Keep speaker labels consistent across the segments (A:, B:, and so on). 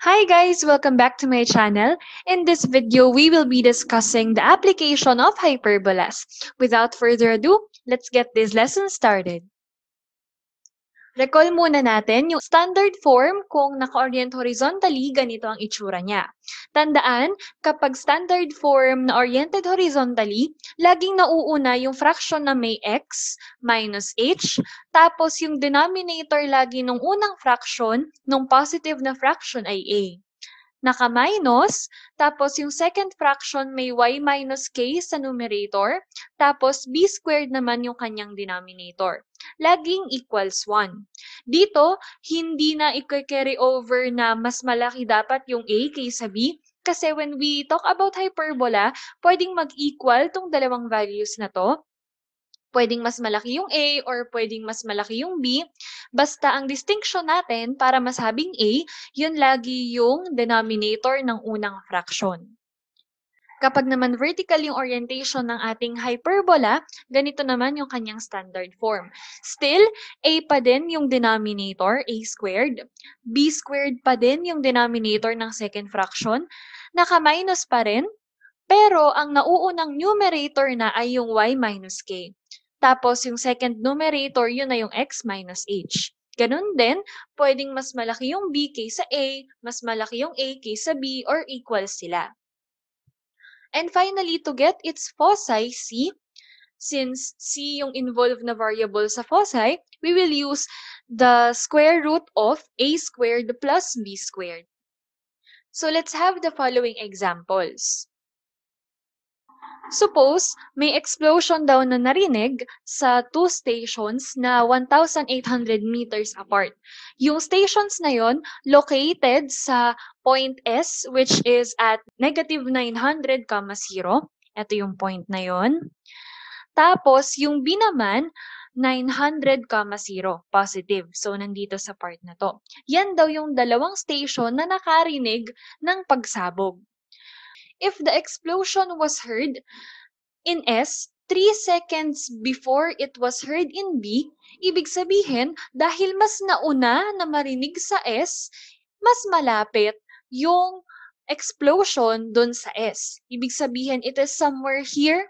A: Hi guys! Welcome back to my channel. In this video, we will be discussing the application of hyperbolas. Without further ado, let's get this lesson started. Recall muna natin yung standard form kung naka-orient horizontally, ganito ang itsura niya. Tandaan, kapag standard form na oriented horizontally, laging nauuna yung fraction na may x minus h, tapos yung denominator lagi nung unang fraction, nung positive na fraction ay a. Naka-minus, tapos yung second fraction may y minus k sa numerator, tapos b squared naman yung kanyang denominator. Laging equals 1. Dito, hindi na i-carry over na mas malaki dapat yung a kaysa b, kasi when we talk about hyperbola, pwedeng mag-equal tong dalawang values na to. Pwedeng mas malaki yung A or pwedeng mas malaki yung B. Basta ang distinction natin para masabing A, yun lagi yung denominator ng unang fraction. Kapag naman vertical yung orientation ng ating hyperbola, ganito naman yung kanyang standard form. Still, A pa din yung denominator, A squared. B squared pa din yung denominator ng second fraction. Naka-minus pa rin, pero ang nauunang numerator na ay yung y minus k. Tapos, yung second numerator, yun na yung x minus h. Ganun din, pwedeng mas malaki yung b kaysa a, mas malaki yung a kaysa b, or equal sila. And finally, to get its foci, c, since c yung involved na variable sa foci, we will use the square root of a squared plus b squared. So let's have the following examples. Suppose, may explosion daw na narinig sa two stations na 1,800 meters apart. Yung stations na yon located sa point S, which is at negative 900, 0. Ito yung point na yon. Tapos, yung B naman, 900, 0, positive. So, nandito sa part na to. Yan daw yung dalawang station na nakarinig ng pagsabog. If the explosion was heard in S 3 seconds before it was heard in B, ibig sabihin, dahil mas nauna na marinig sa S, mas malapit yung explosion dun sa S. Ibig sabihin, it is somewhere here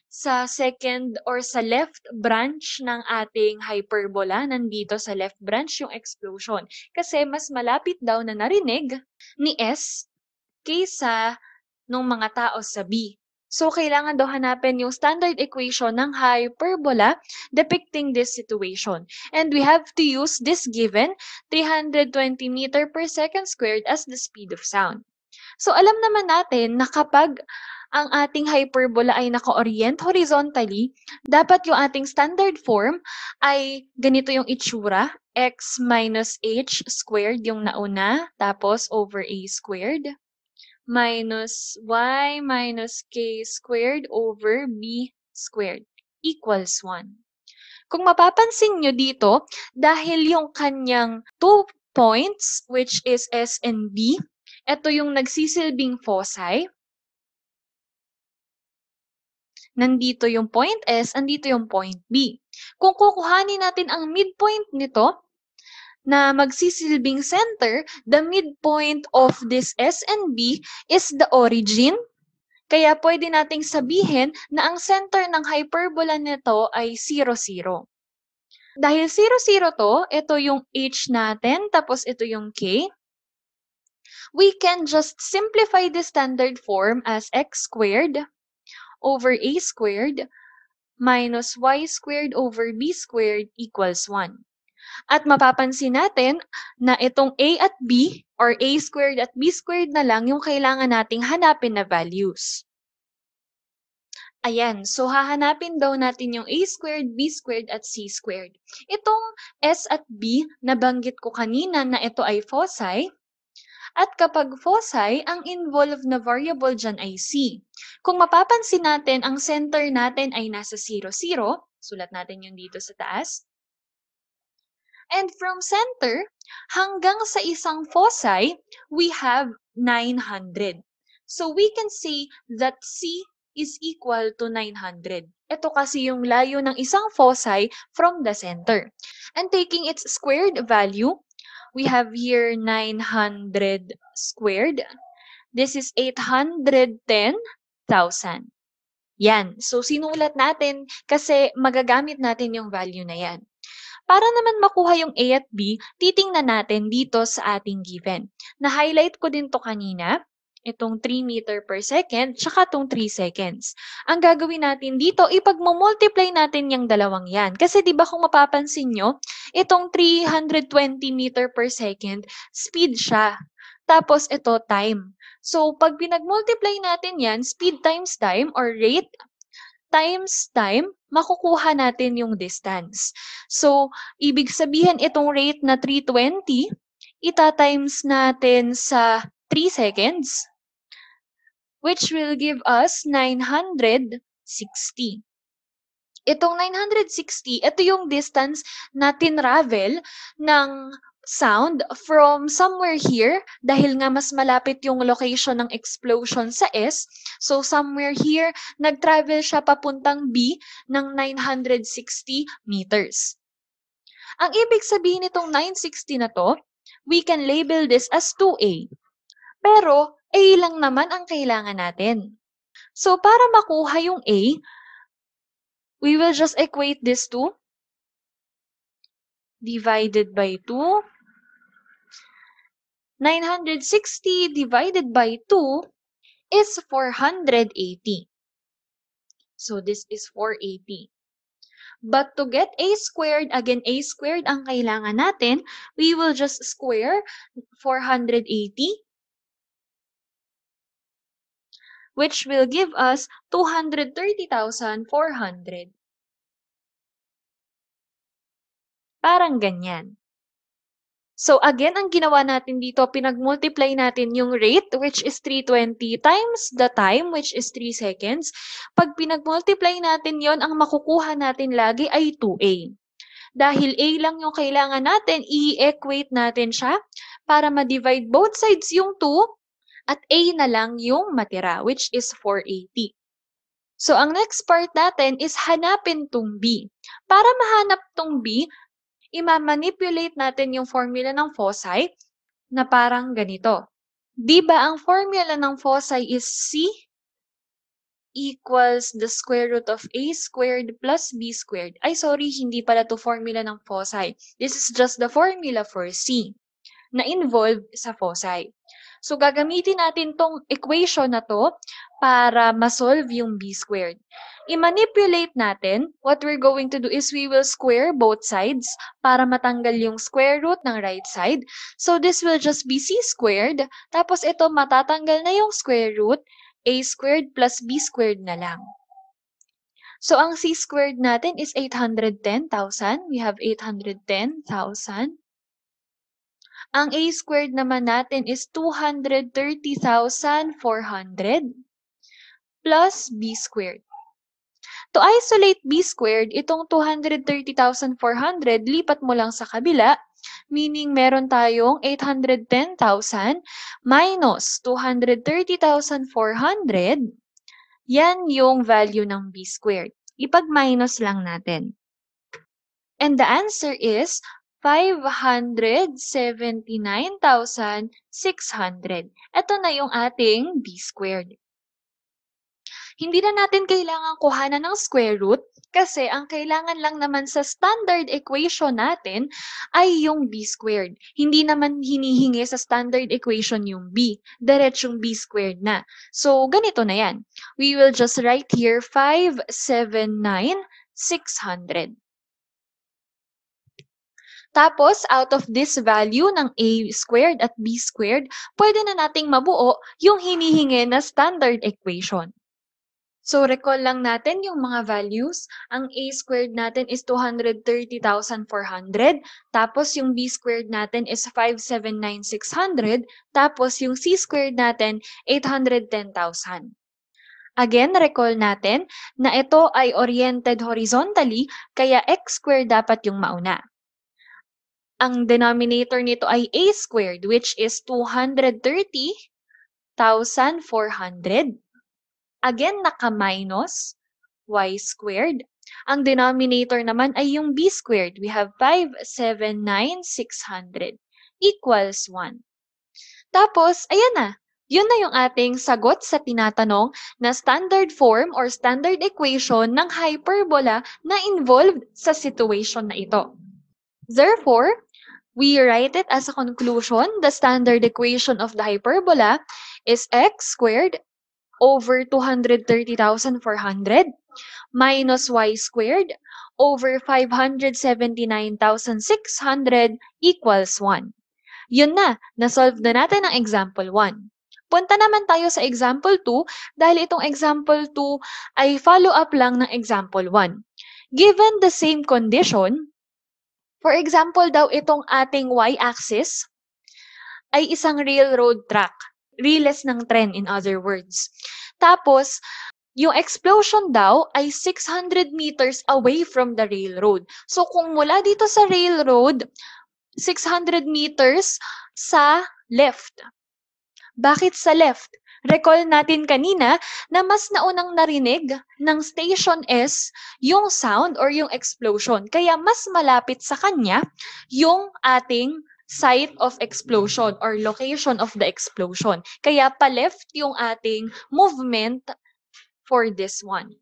A: sa second or sa left branch ng ating hyperbola. Nandito sa left branch yung explosion. Kasi mas malapit daw na narinig ni S kaysa ng mga tao sa B. So, kailangan daw hanapin yung standard equation ng hyperbola depicting this situation. And we have to use this given 320 meter per second squared as the speed of sound. So, alam naman natin na kapag ang ating hyperbola ay naka-orient horizontally, dapat yung ating standard form ay ganito yung itsura, x minus h squared yung nauna, tapos over a squared minus y minus k squared over b squared equals 1. Kung mapapansin nyo dito, dahil yung kanyang 2 points, which is S and B, ito yung nagsisilbing foci. Nandito yung point S, andito yung point B. Kung kukuhanin natin ang midpoint nito, na magsisilbing center, the midpoint of this S and B is the origin. Kaya pwede nating sabihin na ang center ng hyperbola nito ay 0, 0. Dahil 0, 0 to, ito yung h natin, tapos ito yung k. We can just simplify the standard form as x squared over a squared minus y squared over b squared equals 1. At mapapansin natin na itong a at b or a squared at b squared na lang yung kailangan nating hanapin na values. Ayan, so hahanapin daw natin yung a squared, b squared at c squared. Itong s at b, nabanggit ko kanina na ito ay foci. At kapag foci, ang involved na variable dyan ay c. Kung mapapansin natin, ang center natin ay nasa 0, 0. Sulat natin yung dito sa taas. And from center, hanggang sa isang foci, we have 900. So we can say that C is equal to 900. Ito kasi yung layo ng isang foci from the center. And taking its squared value, We have here 900 squared. This is 810,000. Yan. So, sinulat natin kasi magagamit natin yung value na yan. Para naman makuha yung A at B, titingnan natin dito sa ating given. Na-highlight ko din to kanina, itong 3 meter per second, tsaka itong 3 seconds. Ang gagawin natin dito, ipagmumultiply natin yung dalawang yan. Kasi di ba kung mapapansin nyo, itong 320 meter per second, speed siya. Tapos ito, time. So, pag pinag-multiply natin yan, speed times time or rate times time, makukuha natin yung distance. So, ibig sabihin itong rate na 320, ita-times natin sa 3 seconds, which will give us 960. Itong 960, ito yung distance na tinravel ng sound from somewhere here, dahil nga mas malapit yung location ng explosion sa S. So, somewhere here, nag-travel siya papuntang B ng 960 meters. Ang ibig sabihin nitong 960 na to, we can label this as 2A. Pero, A lang naman ang kailangan natin. So, para makuha yung A, we will just equate this to divided by 2. 960 divided by 2 is 480. So this is 480. But to get A squared, again, A squared ang kailangan natin, we will just square 480, which will give us 230,400. Parang ganyan. So again, ang ginawa natin dito, pinag-multiply natin yung rate, which is 320, times the time, which is 3 seconds. Pag pinag-multiply natin yon, ang makukuha natin lagi ay 2A. Dahil A lang yung kailangan natin, i-equate natin siya para ma-divide both sides yung 2 at A na lang yung matira, which is 480. So ang next part natin is hanapin tong B. Para mahanap tong B, ima-manipulate natin yung formula ng foci na parang ganito. Di ba ang formula ng foci is C equals the square root of A squared plus B squared? Ay, sorry, hindi pala to formula ng foci. This is just the formula for C na involved sa foci. So, gagamitin natin tong equation na to para ma-solve yung B squared. I-manipulate natin, what we're going to do is we will square both sides para matanggal yung square root ng right side. So, this will just be C squared. Tapos, ito matatanggal na yung square root, A squared plus B squared na lang. So, ang C squared natin is 810,000. We have 810,000. Ang A squared naman natin is 230,400 plus B squared. To isolate B squared, itong 230,400, lipat mo lang sa kabila, meaning meron tayong 810,000 minus 230,400. Yan yung value ng B squared. Ipag-minus lang natin. And the answer is 579,600. Ito na yung ating B squared. Hindi na natin kailangan kuhanan ng square root kasi ang kailangan lang naman sa standard equation natin ay yung B squared. Hindi naman hinihingi sa standard equation yung B. Diretsong B squared na. So, ganito na yan. We will just write here 579,600. Tapos, out of this value ng A squared at B squared, pwede na nating mabuo yung hinihingi na standard equation. So, recall lang natin yung mga values. Ang A squared natin is 230,400. Tapos, yung B squared natin is 579,600. Tapos, yung C squared natin, 810,000. Again, recall natin na ito ay oriented horizontally, kaya x squared dapat yung mauna. Ang denominator nito ay A squared, which is 230,400. Again, naka-minus y squared. Ang denominator naman ay yung B squared. We have 579,600. equals 1. Tapos, ayan na. Yun na yung ating sagot sa tinatanong na standard form or standard equation ng hyperbola na involved sa situation na ito. Therefore, we write it as a conclusion. The standard equation of the hyperbola is x squared over 230,400 minus y squared over 579,600 equals 1. Yun na, na-solve na natin ang example 1. Punta naman tayo sa example 2 dahil itong example 2 ay follow-up lang ng example 1. Given the same condition, for example daw itong ating y-axis ay isang railroad track. Riles ng tren in other words. Tapos, yung explosion daw ay 600 meters away from the railroad. So kung mula dito sa railroad, 600 meters sa left. Bakit sa left? Recall natin kanina na mas naunang narinig ng station S yung sound or yung explosion. Kaya mas malapit sa kanya yung ating site of explosion or location of the explosion. Kaya pa-left yung ating movement for this one.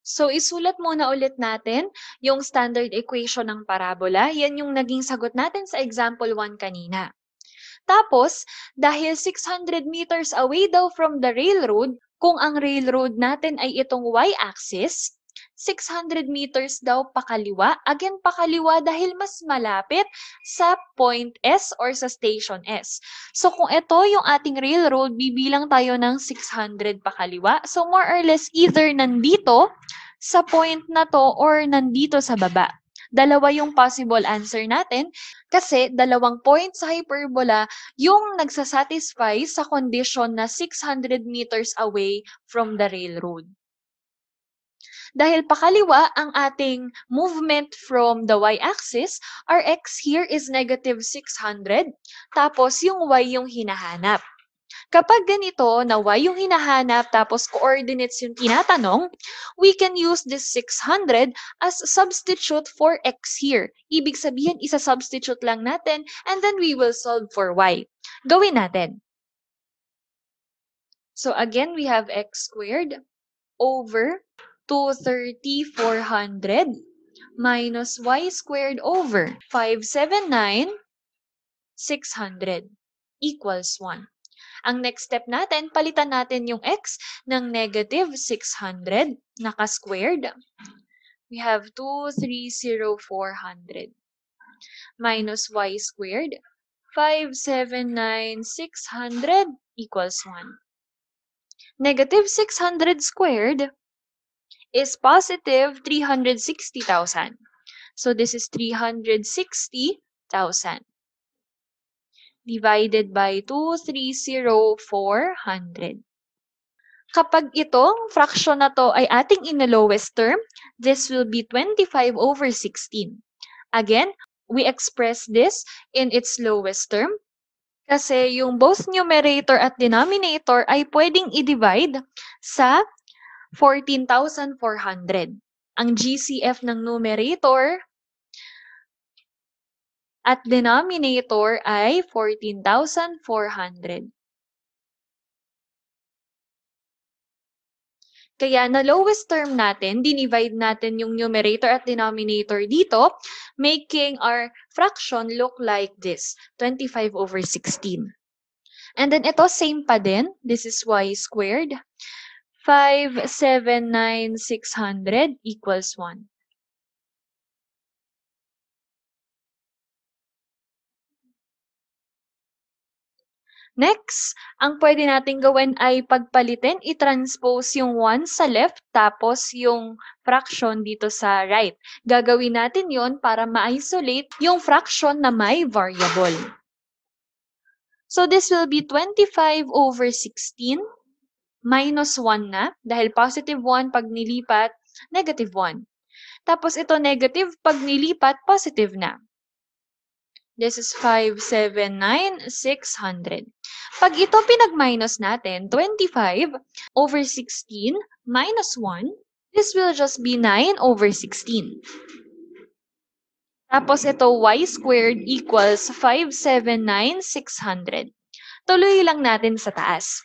A: So, isulat muna ulit natin yung standard equation ng parabola. Yan yung naging sagot natin sa example 1 kanina. Tapos, dahil 600 meters away daw from the railroad, kung ang railroad natin ay itong y-axis, 600 meters daw pakaliwa. Again, pakaliwa dahil mas malapit sa point S or sa station S. So, kung ito yung ating railroad, bibilang tayo ng 600 pakaliwa. So, more or less, either nandito sa point na to or nandito sa baba. Dalawa yung possible answer natin kasi dalawang point sa hyperbola yung nagsasatisfy sa condition na 600 meters away from the railroad. Dahil pakaliwa ang ating movement from the y-axis, our x here is negative 600, tapos yung y yung hinahanap. Kapag ganito na y yung hinahanap tapos coordinates yung tinatanong, we can use this 600 as substitute for x here. Ibig sabihin, isa-substitute lang natin and then we will solve for y. Gawin natin. So again, we have x squared over 230, 400 minus y squared over 579, 600 equals 1. Ang next step natin, palitan natin yung x ng negative 600, naka-squared. We have 230, 400 minus y squared, 579, 600 equals 1. Negative 600 squared is positive 360,000. So this is 360,000. Divided by 230, 400. Kapag itong fraction na to ay ating in the lowest term, this will be 25 over 16. Again, we express this in its lowest term kasi yung both numerator at denominator ay pwedeng i-divide sa 14,400. Ang GCF ng numerator at denominator ay 14,400. Kaya na lowest term natin, dinivide natin yung numerator at denominator dito, making our fraction look like this, 25 over 16. And then ito, same pa din. This is y squared. 579, 600 equals 1. Next, ang pwede natin gawin ay pagpalitin, i-transpose yung 1 sa left, tapos yung fraction dito sa right. Gagawin natin yon para ma-isolate yung fraction na may variable. So this will be 25 over 16 minus 1 na, dahil positive 1 pag nilipat, negative 1. Tapos ito negative pag nilipat, positive na. This is 579, 600. Pag ito pinag-minus natin, 25 over 16 minus 1, this will just be 9 over 16. Tapos ito, y squared equals 579,600. Tuloy lang natin sa taas.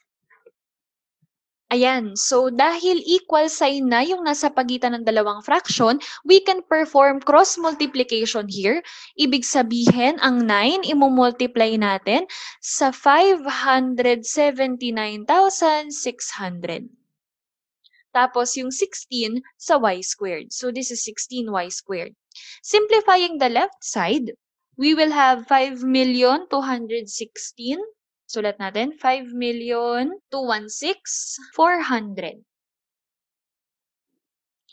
A: Ayan, so dahil equal sign na yung nasa pagitan ng dalawang fraction, we can perform cross multiplication here. Ibig sabihin, ang 9 imumultiply natin sa 579,600. Tapos yung 16 sa y squared. So this is 16y squared. Simplifying the left side, we will have 5,216,000. Sulat natin, 5,216,400.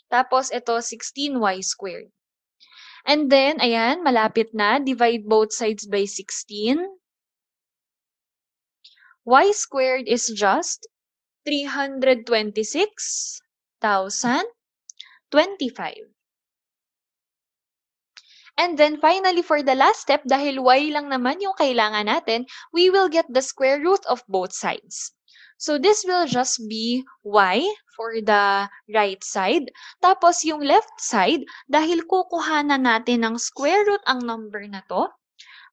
A: Tapos ito, 16y squared. And then, ayan, malapit na. Divide both sides by 16. Y squared is just 326,025. And then finally, for the last step, dahil y lang naman yung kailangan natin, we will get the square root of both sides. So this will just be y for the right side. Tapos yung left side, dahil kukuhanan natin ng square root ang number na to,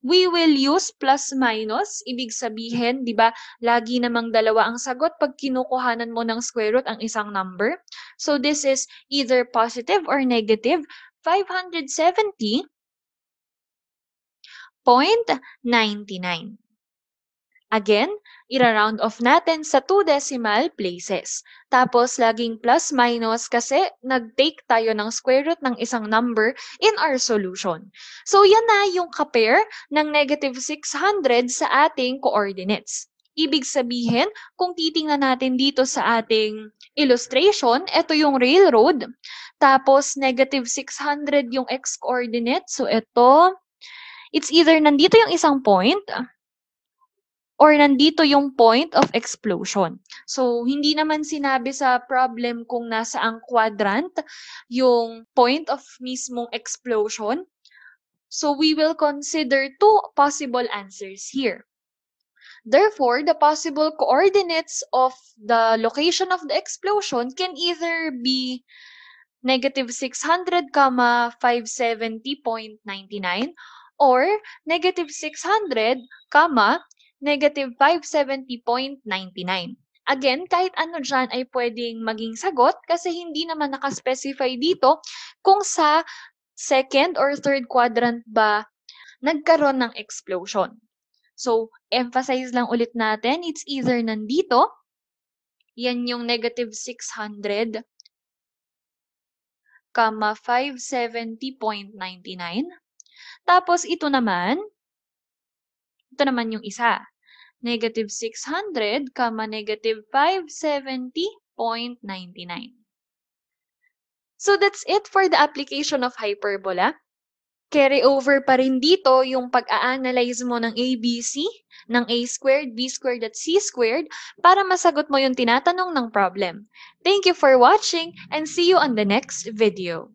A: we will use plus minus. Ibig sabihin, di ba, lagi namang dalawa ang sagot pag kinukuhanan mo ng square root ang isang number. So this is either positive or negative. 570.99. Again, ira-round off natin sa 2 decimal places. Tapos, laging plus minus kasi nag-take tayo ng square root ng isang number in our solution. So, yan na yung ka-pair ng negative 600 sa ating coordinates. Ibig sabihin, kung titingnan natin dito sa ating illustration, ito yung railroad. Tapos, negative 600 yung x-coordinate. So, ito, it's either nandito yung isang point or nandito yung point of explosion. So, hindi naman sinabi sa problem kung nasaang quadrant yung point of mismong explosion. So, we will consider two possible answers here. Therefore, the possible coordinates of the location of the explosion can either be negative 600, 570.99 or negative 600, negative 570.99. Again, kahit ano dyan ay pwedeng maging sagot kasi hindi naman nakaspecify dito kung sa second or third quadrant ba nagkaroon ng explosion. So, emphasize lang ulit natin, it's either nandito, yan yung negative 600, 570.99. Tapos, ito naman yung isa. Negative 600, negative 570.99. So, that's it for the application of hyperbola. Carry over pa rin dito yung pag-a-analyze mo ng ABC, ng A squared, B squared, at C squared para masagot mo yung tinatanong ng problem. Thank you for watching and see you on the next video.